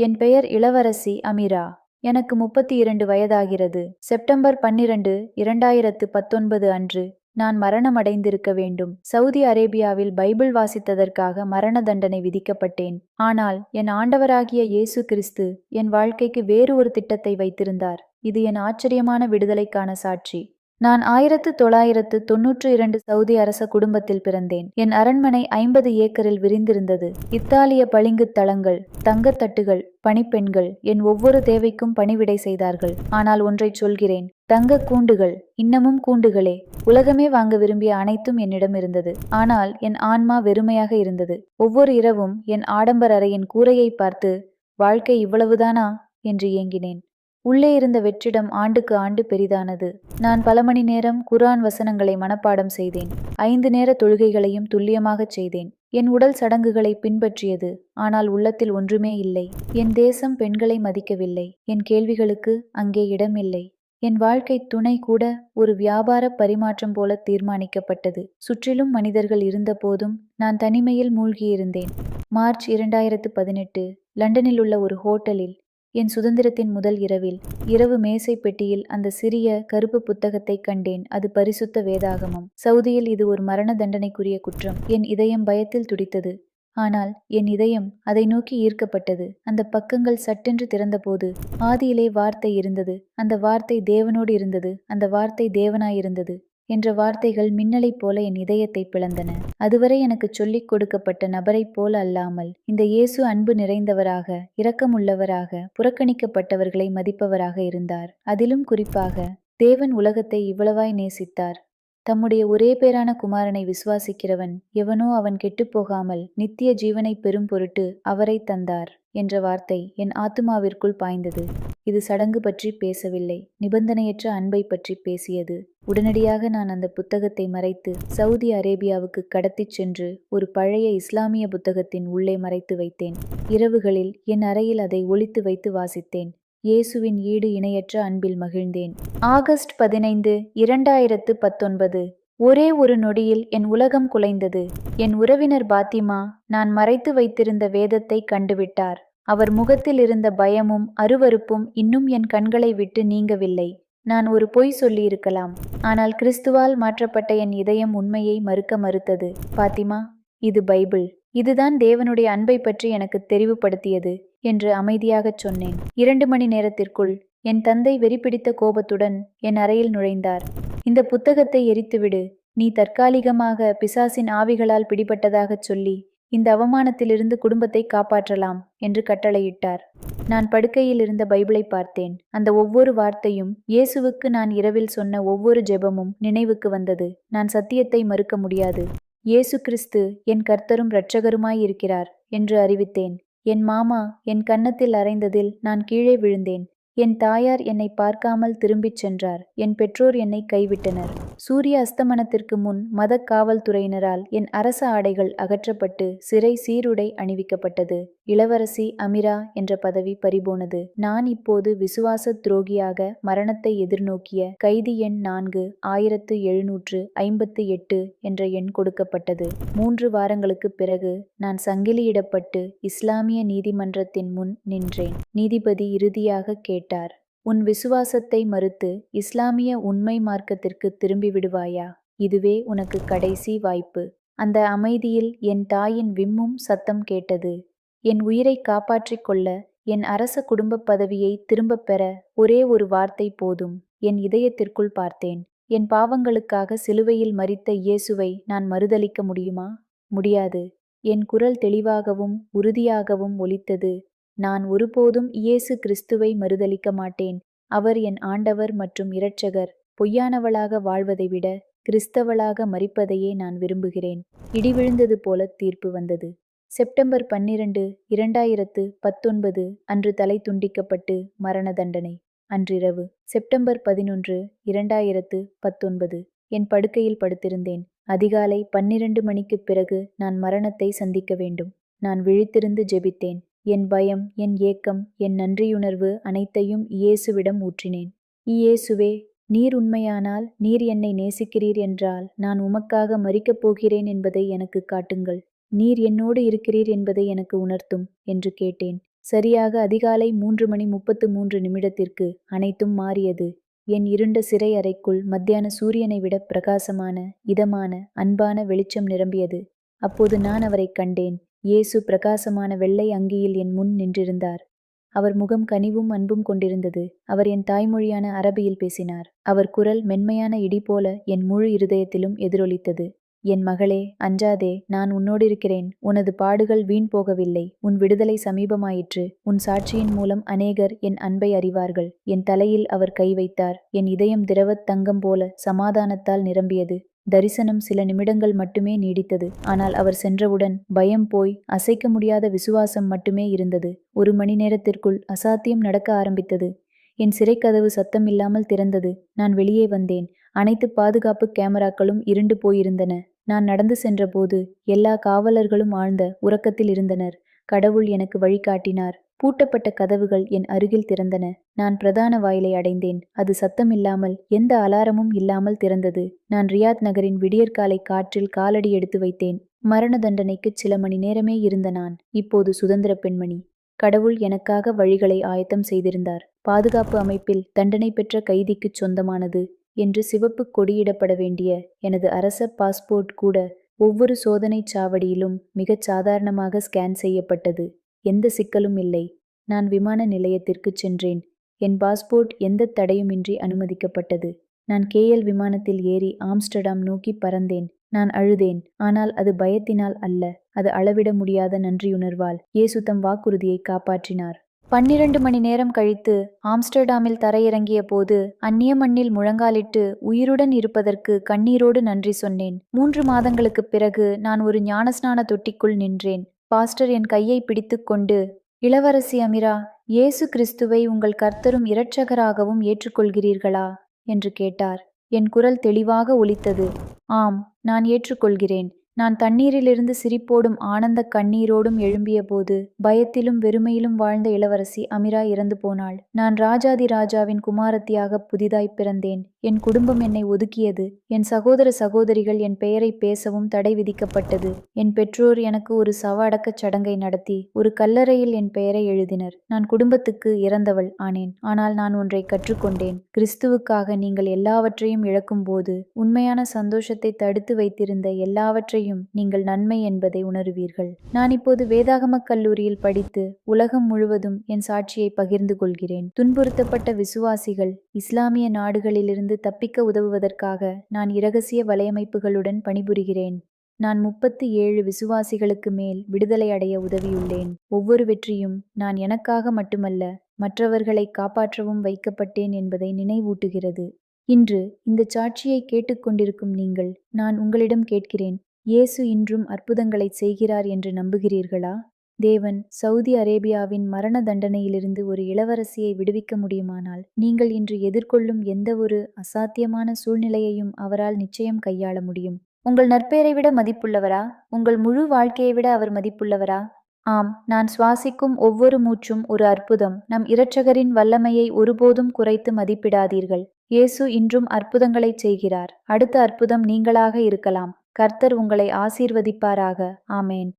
என் பெயர் இளவரசி அமீரா. எனக்கு 32 வயதாகிறது. செப்டம்பர் 12, 2019 அன்று நான் மரணமடைந்திருக்க வேண்டும். சவுதி அரேபியாவில் பைபிள் வாசித்ததற்காக மரண தண்டனை விதிக்கப்பட்டேன். ஆனால் என் ஆண்டவராகிய இயேசு கிறிஸ்து என் வாழ்க்கைக்கு வேறு ஒரு திட்டத்தை வைத்திருந்தார். இது என் ஆச்சரியமான விடுதலைக்கான சாட்சி. நான் 1992 சவுதி அரச குடும்பத்தில் பிறந்தேன். என் அரண்மனை 50 ஏக்கரில் விரிந்திருந்தது. இத்தாலிய பளிங்குத் தளங்கள், தங்கத்தட்டுகள், பணிப்பெண்கள் என் ஒவ்வொரு தேவைக்கும் பணிவிடை செய்தார்கள். ஆனால் ஒன்றைச் சொல்கிறேன், தங்க கூண்டுகள், இன்னமும் கூண்டுகளே. உலகமே வாங்க விரும்பிய அனைத்தும் என்னிடம் இருந்தது. ஆனால் என் ஆன்மா வெறுமையாக இருந்தது. ஒவ்வொரு இரவும் என் ஆடம்பர அறையின் கூரையை பார்த்து, வாழ்க்கை இவ்வளவுதானா என்று ஏங்கினேன். உள்ளே இருந்த வெற்றிடம் ஆண்டுக்கு ஆண்டு பெரிதானது. நான் பல மணி நேரம் குர்ஆன் வசனங்களை மனப்பாடம் செய்தேன். 5 நேர தொழுகைகளையும் துல்லியமாகச் செய்தேன். என் உடல் சடங்குகளை பின்பற்றியது. ஆனால் உள்ளத்தில் ஒன்றுமே இல்லை. என் தேசம் பெண்களை மதிக்கவில்லை. என் கேள்விகளுக்கு அங்கே இடமில்லை. என் வாழ்க்கை துணை கூட ஒரு வியாபார பரிமாற்றம் போல தீர்மானிக்கப்பட்டது. சுற்றிலும் மனிதர்கள் இருந்த போதும் நான் தனிமையில் மூழ்கியிருந்தேன். மார்ச் 2018 லண்டனில் உள்ள ஒரு ஹோட்டலில் என் சுதந்திரத்தின் முதல் இரவில் இரவு மேசை பெட்டியில் அந்த சிறிய கருப்பு புத்தகத்தை கண்டேன். அது பரிசுத்த வேதாகமம். சவுதியில் இது ஒரு மரண தண்டனைக்குரிய குற்றம். என் இதயம் பயத்தில் துடித்தது. ஆனால் என் இதயம் அதை நோக்கி ஈர்க்கப்பட்டது. அந்த பக்கங்கள் சட்டென்று திறந்தபோது ஆதியிலே வார்த்தை இருந்தது. அந்த வார்த்தை தேவனோடு இருந்தது. அந்த வார்த்தை தேவனாயிருந்தது என்ற வார்த்தைகள் மின்னலைப் போல என் இதயத்தை பிளந்தன. அதுவரை எனக்கு சொல்லிக் கொடுக்கப்பட்ட நபரைப் போல அல்லாமல், இந்த இயேசு அன்பு நிறைந்தவராக, இரக்கமுள்ளவராக, புறக்கணிக்கப்பட்டவர்களை மதிப்பவராக இருந்தார். அதிலும் குறிப்பாக தேவன் உலகத்தை இவ்வளவாய் நேசித்தார். தம்முடைய ஒரே பேரான குமாரனை விசுவாசிக்கிறவன் எவனோ அவன் கெட்டுப்போகாமல் நித்திய ஜீவனை பெறும் பொருட்டு அவரை தந்தார் என்ற வார்த்தை என் ஆத்துமாவிற்குள் பாய்ந்தது. இது சடங்கு பற்றி பேசவில்லை, நிபந்தனையற்ற அன்பை பற்றி பேசியது. உடனடியாக நான் அந்த புத்தகத்தை மறைத்து சவுதி அரேபியாவுக்கு கடத்திச் சென்று ஒரு பழைய இஸ்லாமிய புத்தகத்தின் உள்ளே மறைத்து வைத்தேன். இரவுகளில் என் அறையில் அதை ஒளித்து வைத்து வாசித்தேன். இயேசுவின் ஈடு இணையற்ற அன்பில் மகிழ்ந்தேன். ஆகஸ்ட் 15, 2019. ஒரே ஒரு நொடியில் என் உலகம் குலைந்தது. என் உறவினர் பாத்திமா நான் மறைத்து வைத்திருந்த வேதத்தை கண்டுவிட்டார். அவர் முகத்தில் இருந்த பயமும் அருவருப்பும் இன்னும் என் கண்களை விட்டு நீங்கவில்லை. நான் ஒரு பொய் சொல்லியிருக்கலாம். ஆனால் கிறிஸ்துவால் மாற்றப்பட்ட என் இதயம் உண்மையை மறுத்தது. பாத்திமா, இது பைபிள். இதுதான் தேவனுடைய அன்பை பற்றி எனக்கு தெரிவுபடுத்தியது என்று அமைதியாகச் சொன்னேன். 2 மணி நேரத்திற்குள் என் தந்தை வெறிபிடித்த கோபத்துடன் என் அறையில் நுழைந்தார். இந்த புத்தகத்தை எரித்துவிடு. நீ தற்காலிகமாக பிசாசின் ஆவிகளால் பிடிபட்டதாகச் சொல்லி இந்த அவமானத்திலிருந்து குடும்பத்தை காப்பாற்றலாம் என்று கட்டளையிட்டார். நான் படுக்கையில் இருந்த பைபிளை பார்த்தேன். அந்த ஒவ்வொரு வார்த்தையும், இயேசுவுக்கு நான் இரவில் சொன்ன ஒவ்வொரு ஜெபமும் நினைவுக்கு வந்தது. நான் சத்தியத்தை மறுக்க முடியாது. இயேசு கிறிஸ்து என் கர்த்தரும் இரட்சகருமாயிருக்கிறார் என்று அறிவித்தேன். என் மாமா என் கன்னத்தில் அறைந்ததில் நான் கீழே விழுந்தேன். என் தாயார் என்னை பார்க்காமல் திரும்பிச் சென்றார். என் பெற்றோர் என்னை கைவிட்டனர். சூரிய அஸ்தமனத்திற்கு முன் மத காவல்துறையினரால் என் அரச ஆடைகள் அகற்றப்பட்டு சிறை சீருடை அணிவிக்கப்பட்டது. இளவரசி அமீரா என்ற பதவி பறிபோனது. நான் இப்போது விசுவாச துரோகியாக மரணத்தை எதிர்நோக்கிய கைதி எண் 4, 1758 என்ற எண் கொடுக்கப்பட்டது. 3 வாரங்களுக்குப் பிறகு நான் சங்கிலியிடப்பட்டு இஸ்லாமிய நீதிமன்றத்தின் முன் நின்றேன். நீதிபதி இறுதியாக கேட்டார், உன் விசுவாசத்தை மறுத்து இஸ்லாமிய உண்மை மார்க்கத்திற்கு திரும்பி விடுவாயா? இதுவே உனக்கு கடைசி வாய்ப்பு. அந்த அமைதியில் என் தாயின் விம்மும் சத்தம் கேட்டது. என் உயிரை காப்பாற்றிக் கொள்ள, என் அரச குடும்ப பதவியை திரும்பப் பெற ஒரே ஒரு வார்த்தை போதும். என் இதயத்திற்குள் பார்த்தேன். என் பாவங்களுக்காக சிலுவையில் மரித்த இயேசுவை நான் மறுதலிக்க முடியுமா? முடியாது. என் குரல் தெளிவாகவும் உறுதியாகவும் ஒலித்தது. நான் ஒருபோதும் இயேசு கிறிஸ்துவை மறுதலிக்க மாட்டேன். அவர் என் ஆண்டவர் மற்றும் இரட்சகர். பொய்யானவளாக வாழ்வதை விட கிறிஸ்தவளாக மரிப்பதையே நான் விரும்புகிறேன். இடி விழுந்தது போல தீர்ப்பு வந்தது. செப்டம்பர் 12, 2019 அன்று தலை துண்டிக்கப்பட்டு மரண தண்டனை. அன்றிரவு செப்டம்பர் 11, 2019 என் படுக்கையில் படுத்திருந்தேன். அதிகாலை 12 மணிக்குப் பிறகு நான் மரணத்தை சந்திக்க வேண்டும். நான் விழித்திருந்து ஜெபித்தேன். என் பயம், என் ஏக்கம், என் நன்றியுணர்வு அனைத்தையும் இயேசுவிடம் ஊற்றினேன். இயேசுவே, நீர் உண்மையானால், நீர் என்னை நேசிக்கிறீர் என்றால், நான் உமக்காக மரிக்கப் போகிறேன் என்பதை எனக்கு காட்டுங்கள். நீர் என்னோடு இருக்கிறீர் என்பதை எனக்கு உணர்த்தும் என்று கேட்டேன். சரியாக அதிகாலை 3:33 அனைத்தும் மாறியது. என் இருண்ட சிறை அறைக்குள் மத்தியான சூரியனை விட பிரகாசமான, இதமான, அன்பான வெளிச்சம் நிரம்பியது. அப்போது நான் அவரைக் கண்டேன். இயேசு பிரகாசமான வெள்ளை அங்கியில் என் முன் நின்றிருந்தார். அவர் முகம் கனிவும் அன்பும் கொண்டிருந்தது. அவர் என் தாய்மொழியான அரபியில் பேசினார். அவர் குரல் மென்மையான இடி போல என் முழு இருதயத்திலும் எதிரொலித்தது. என் மகளே, அஞ்சாதே, நான் உன்னோடு இருக்கிறேன். உனது பாடுகள் வீண் போகவில்லை. உன் விடுதலை சமீபமாயிற்று. உன் சாட்சியின் மூலம் அநேகர் என் அன்பை அறிவார்கள். என் தலையில் அவர் கை வைத்தார். என் இதயம் திரவத் தங்கம் போல சமாதானத்தால் நிரம்பியது. தரிசனம் சில நிமிடங்கள் மட்டுமே நீடித்தது. ஆனால் அவர் சென்றவுடன் பயம் போய் அசைக்க முடியாத விசுவாசம் மட்டுமே இருந்தது. 1 மணி நேரத்திற்குள் அசாத்தியம் நடக்க ஆரம்பித்தது. என் சிறைக்கதவு சத்தமில்லாமல் திறந்தது. நான் வெளியே வந்தேன். அனைத்து பாதுகாப்பு கேமராக்களும் இருண்டு போயிருந்தன. நான் நடந்து சென்றபோது எல்லா காவலர்களும் ஆழ்ந்த உறக்கத்தில் இருந்தனர். கடவுள் எனக்கு வழிகாட்டினார். பூட்டப்பட்ட கதவுகள் என் அருகில் திறந்தன. நான் பிரதான வாயிலை அடைந்தேன். அது சத்தமில்லாமல், எந்த அலாரமும் இல்லாமல் திறந்தது. நான் ரியாத் நகரின் விடியற்காலை காற்றில் காலடி எடுத்து வைத்தேன். மரண தண்டனைக்கு சில மணி நேரமே இருந்த நான் இப்போது சுதந்திர பெண்மணி. கடவுள் எனக்காக வழிகளை ஆயத்தம் செய்திருந்தார். பாதுகாப்பு அமைப்பில் தண்டனை பெற்ற கைதிக்குச் சொந்தமானது என்று சிவப்பு கொடியிடப்பட வேண்டிய எனது அரச பாஸ்போர்ட் கூட ஒவ்வொரு சோதனைச் சாவடியிலும் மிகச் சாதாரணமாக ஸ்கேன் செய்யப்பட்டது. எந்த சிக்கலும் இல்லை. நான் விமான நிலையத்திற்குச் சென்றேன். என் பாஸ்போர்ட் எந்த தடையுமின்றி அனுமதிக்கப்பட்டது. நான் கேஎல் விமானத்தில் ஏறி ஆம்ஸ்டர்டாம் நோக்கி பறந்தேன். நான் அழுதேன். ஆனால் அது பயத்தினால் அல்ல, அது அளவிட முடியாத நன்றியுணர்வால். இயேசு தம் வாக்குறுதியை காப்பாற்றினார். 12 மணி நேரம் கழித்து ஆம்ஸ்டர்டாமில் தரையிறங்கிய போது அந்நிய மண்ணில் முழங்காலிட்டு உயிருடன் இருப்பதற்கு கண்ணீரோடு நன்றி சொன்னேன். 3 மாதங்களுக்குப் பிறகு நான் ஒரு ஞானஸ்நான தொட்டிக்குள் நின்றேன். பாஸ்டர் என் கையை பிடித்து கொண்டு, இளவரசி அமிரா, இயேசு கிறிஸ்துவை உங்கள் கர்த்தரும் இரட்சகராகவும் ஏற்றுக்கொள்கிறீர்களா என்று கேட்டார். என் குரல் தெளிவாக ஒலித்தது. ஆம், நான் ஏற்றுக்கொள்கிறேன். நான் தண்ணீரிலிருந்து சிரிப்போடும் ஆனந்த கண்ணீரோடும் எழும்பிய போது பயத்திலும் வெறுமையிலும் வாழ்ந்த இளவரசி அமிரா இறந்து போனாள். நான் ராஜாதி ராஜாவின் குமாரத்தியாக புதிதாய் பிறந்தேன். என் குடும்பம் என்னை ஒதுக்கியது. என் சகோதர சகோதரிகள் என் பெயரை பேசவும் தடை விதிக்கப்பட்டது. என் பெற்றோர் எனக்கு ஒரு சவ அடக்கச் சடங்கை நடத்தி ஒரு கல்லறையில் என் பெயரை எழுதினர். நான் குடும்பத்துக்கு இறந்தவள் ஆனேன். ஆனால் நான் ஒன்றை கற்றுக்கொண்டேன். கிறிஸ்துவுக்காக நீங்கள் எல்லாவற்றையும் இழக்கும்போது உண்மையான சந்தோஷத்தை தடுத்து வைத்திருந்த எல்லாவற்றையும் நீங்கள் நன்மை என்பதை உணருவீர்கள். நான் இப்போது வேதாகமக் கல்லூரியில் படித்து உலகம் முழுவதும் என் சாட்சியை பகிர்ந்து கொள்கிறேன். துன்புறுத்தப்பட்ட விசுவாசிகள் இஸ்லாமிய நாடுகளிலிருந்து தப்பிக்க உதவுவதற்காக நான் இரகசிய வலையமைப்புகளுடன் பணிபுரிகிறேன். நான் 37 விசுவாசிகளுக்கு மேல் விடுதலை அடைய உதவியுள்ளேன். ஒவ்வொரு வெற்றியும் நான் எனக்காக மட்டுமல்ல, மற்றவர்களை காப்பாற்றவும் வைக்கப்பட்டேன் என்பதை நினைவூட்டுகிறது. இன்று இந்த சாட்சியை கேட்டுக்கொண்டிருக்கும் நீங்கள், நான் உங்களிடம் கேட்கிறேன், இயேசு இன்றும் அற்புதங்களைச் செய்கிறார் என்று நம்புகிறீர்களா? தேவன் சவுதி அரேபியாவின் மரண தண்டனையிலிருந்து ஒரு இளவரசியை விடுவிக்க முடியுமானால், நீங்கள் இன்று எதிர்கொள்ளும் எந்த ஒரு அசாத்தியமான சூழ்நிலையையும் அவரால் நிச்சயம் கையாள முடியும். உங்கள் நற்பெயரை விட மதிப்புள்ளவரா? உங்கள் முழு வாழ்க்கையை விட அவர் மதிப்புள்ளவரா? ஆம், நான் சுவாசிக்கும் ஒவ்வொரு மூச்சும் ஒரு அற்புதம். நம் இரட்சகரின் வல்லமையை ஒருபோதும் குறைத்து மதிப்பிடாதீர்கள். இயேசு இன்றும் அற்புதங்களைச் செய்கிறார். அடுத்த அற்புதம் நீங்களாக இருக்கலாம். கர்த்தர் உங்களை ஆசீர்வதிப்பாராக. ஆமேன்.